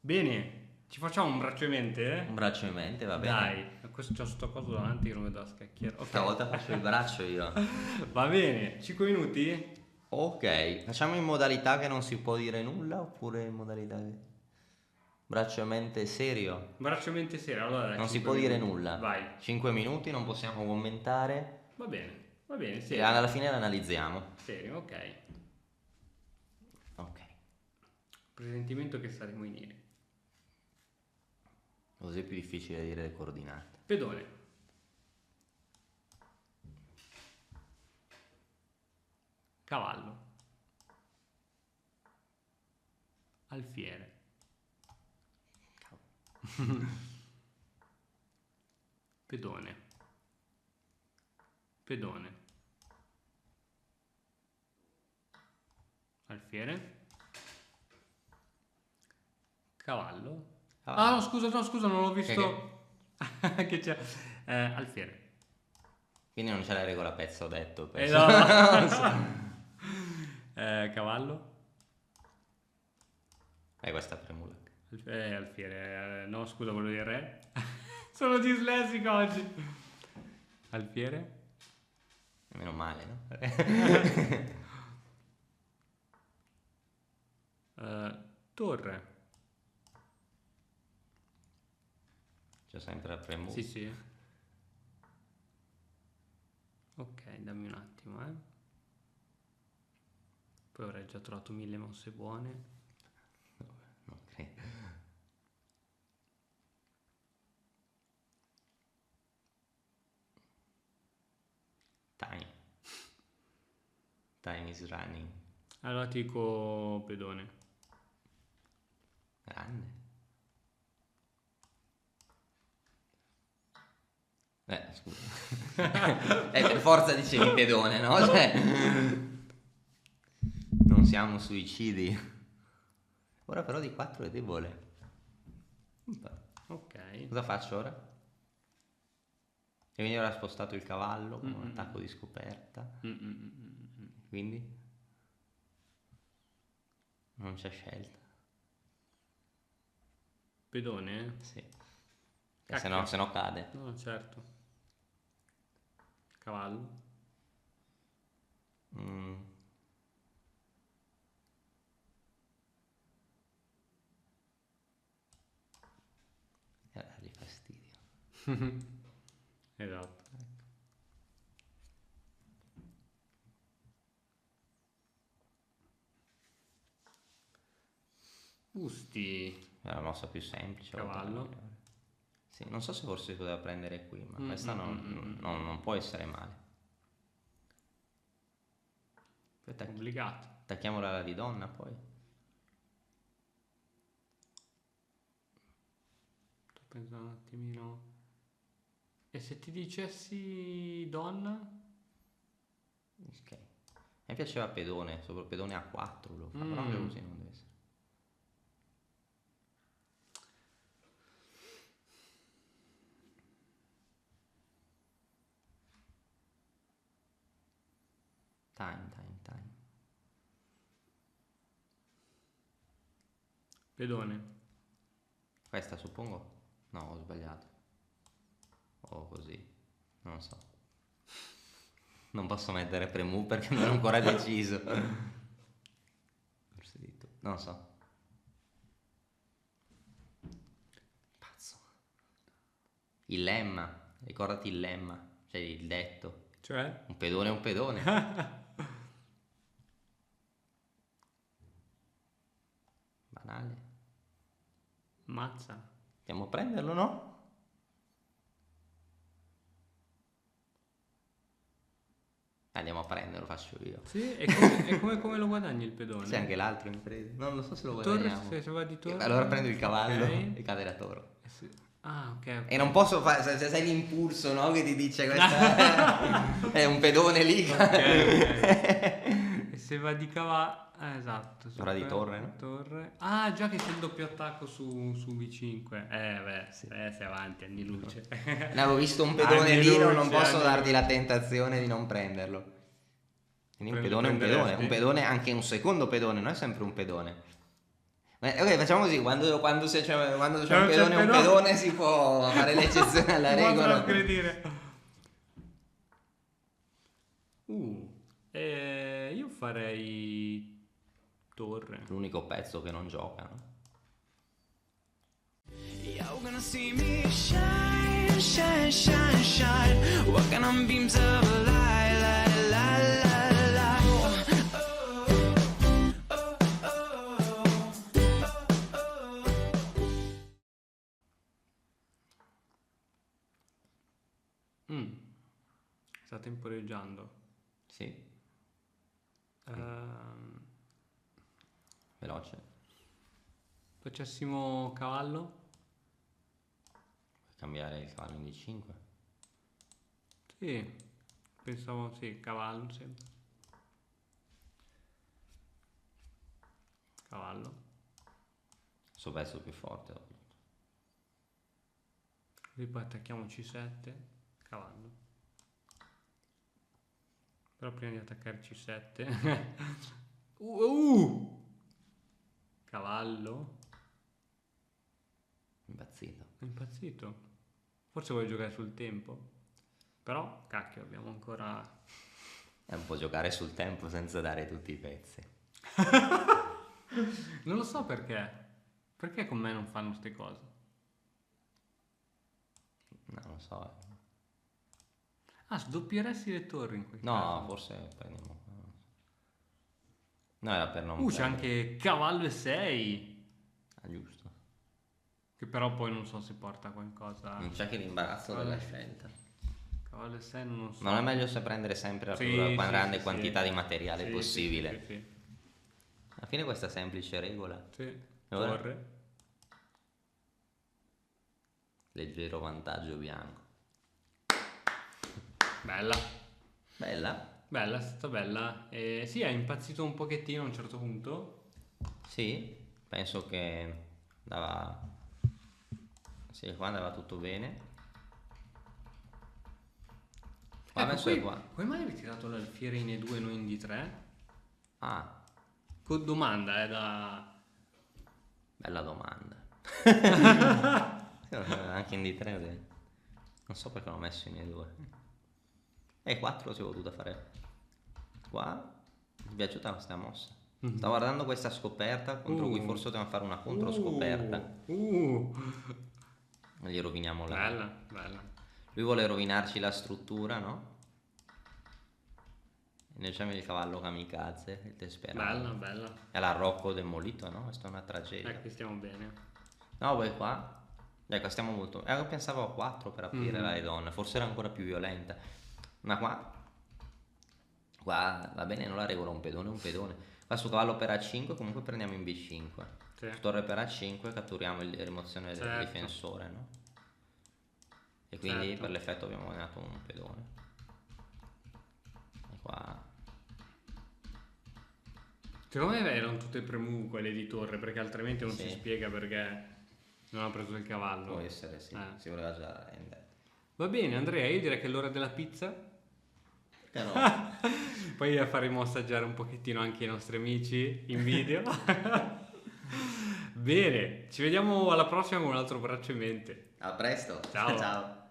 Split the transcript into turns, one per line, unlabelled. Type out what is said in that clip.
Bene, ci facciamo un braccio in mente?
Un braccio in mente, va bene.
Dai, questo c'ho sto coso davanti che non vedo la scacchiera. Ok.
Stavolta faccio il braccio io.
Va bene, 5 minuti?
Ok, facciamo in modalità che non si può dire nulla oppure in modalità braccio in mente serio?
Braccio in mente serio, allora dai,
Non si
5
può dire
minuti.
nulla.
Vai.
5 minuti, non possiamo commentare
Va bene,
e
serio.
alla fine l'analizziamo.
Serio, ok.
Ok,
Presentimento che saremo in neri.
così è più difficile dire le coordinate.
Pedone. Cavallo. Alfiere. Pedone. Pedone. Alfiere. Cavallo. Ah no, scusa, non l'ho visto. Che c'è? Alfiere.
Quindi non c'è la regola pezzo, ho detto.
No. Cavallo.
Questa premula.
Alfiere. No, scusa, volevo dire re. Sono dislessico oggi. Alfiere.
Meno male, no?
Torre.
C'è sempre la premula.
Sì, sì. Ok, dammi un attimo, Poi avrei già trovato 1000 mosse buone.
Non credo. Time is running.
Allora ti dico pedone.
Grande. Scusa. Per forza dicevi pedone, no? Cioè, non siamo suicidi. Ora però di 4 è debole.
Ok.
Cosa faccio ora? E quindi ora ha spostato il cavallo con un attacco di scoperta. Quindi non c'è scelta.
Pedone?
Sì.
Cacchio.
Se no cade.
No, certo. Cavallo.
Dargli fastidio.
Esatto. Busti.
È la mossa più semplice.
Cavallo.
Sì, non so se forse si poteva prendere qui, ma questa non può essere male. Poi
Obbligato.
attacchiamola alla di donna poi.
Sto pensando un attimino. E se ti dicessi donna?
Ok. A me piaceva pedone, sopra pedone A4 lo fa, però anche così non deve essere. Time.
Pedone.
Questa suppongo? No, ho sbagliato. O così, non so. Non posso mettere premù perché non ho ancora deciso. Forse di tu. Non so. Pazzo. Il lemma, ricordati il lemma, cioè il detto.
Cioè?
Un pedone è un pedone. Banale.
Mazza.
Andiamo a prenderlo, no? Andiamo a prenderlo, faccio io.
Sì, e come lo guadagni il pedone?
C'è anche l'altro in presa. Non lo so se lo
Torre,
guadagniamo.
se va di torre.
Allora prendo il cavallo
Ok.
e cade la torre.
Sì. Ah, ok.
E non posso fare, se sai l'impulso, no? Che ti dice questa è un pedone lì.
Ok. E se va di cavallo. Esatto.
Ora di torre, no?
Torre. Ah, già che c'è il doppio attacco su V5. Sì. Sei avanti, anni luce.
Ne avevo visto un pedone
Anni
lì, non
luce,
posso
anni
darti
luce.
la tentazione di non prenderlo. Quindi un pedone è un pedone.
Prenderesti?
Un pedone, anche un secondo pedone, non è sempre un pedone. Ok, facciamo così, quando c'è un
C'è
pedone e un pedone si può fare l'eccezione alla
Non
regola.
potrò credere. Io farei torre.
L'unico pezzo che non gioca, no?
You're gonna see me shine, shine, shine, shine. Walking on beams of light, light, light, light, light.
Sta temporeggiando.
Sì, veloce.
Facessimo cavallo?
Puoi cambiare il cavallo in D5.
Sì, pensavo sì, cavallo sempre. Cavallo.
Suo pezzo più forte. Dopo.
Così poi attacchiamo C7, cavallo. Però prima di attaccare C7... Cavallo?
Impazzito.
È impazzito. Forse vuole giocare sul tempo. Però, cacchio, abbiamo ancora...
Non può giocare sul tempo senza dare tutti i pezzi.
Non lo so perché. Perché con me non fanno queste cose?
No, non so.
Ah, sdoppieresti le torri in quel
No,
caso.
forse prendiamo. No, era per non
C'è
prendere.
anche cavallo e 6.
Ah, giusto.
Che però poi non so se porta a qualcosa.
Non c'è che l'imbarazzo della scelta.
Cavallo e 6 non lo so.
Non è meglio se prendere sempre la
Sì,
più
sì,
grande
sì,
quantità
sì.
di materiale
Sì,
possibile.
Sì, sì,
Alla fine questa semplice regola.
sì.
Ora?
Torre.
Leggero vantaggio bianco.
Bella.
Bella?
Bella, è stata bella. Sì, è impazzito un pochettino a un certo punto.
Sì, penso che andava. Sì, qua andava tutto bene. Qua
Ecco,
messo
qui,
è qua.
come mai hai tirato l'alfiere in E2 e non in D3?
Ah,
Con domanda, da...
bella domanda. Anche in D3. Non so perché l'ho messo in E2. E 4 si è voluta fare. Qua mi è piaciuta questa mossa. Sto guardando questa scoperta contro cui forse dobbiamo fare una controscoperta. Gli roviniamo la.
Bella, bella.
Lui vuole rovinarci la struttura, no? E noi c'è il cavallo kamikaze, il Desperado.
Bella, bella.
È la Rocco demolito, no? Questa è una tragedia.
Qui stiamo bene.
No, poi qua. Ecco, stiamo molto. Pensavo a 4 per aprire la donna, forse era ancora più violenta. Ma qua. Qua va bene, non la regola un pedone. Qua su cavallo per A5 comunque prendiamo in B5.
Sì.
Su torre per A5 catturiamo la rimozione del
Certo.
difensore, no? E quindi
Certo.
per l'effetto abbiamo guadagnato un pedone. E qua.
Secondo me erano tutte premu quelle di torre, perché altrimenti non
Sì.
si spiega perché non ha preso il cavallo.
Può essere, sì. Si voleva già rendere.
Va bene, Andrea, io direi che è l'ora della pizza.
Però
Poi faremo assaggiare un pochettino anche i nostri amici in video. Bene, ci vediamo alla prossima con un altro braccio in mente.
a presto.
Ciao.
Ciao.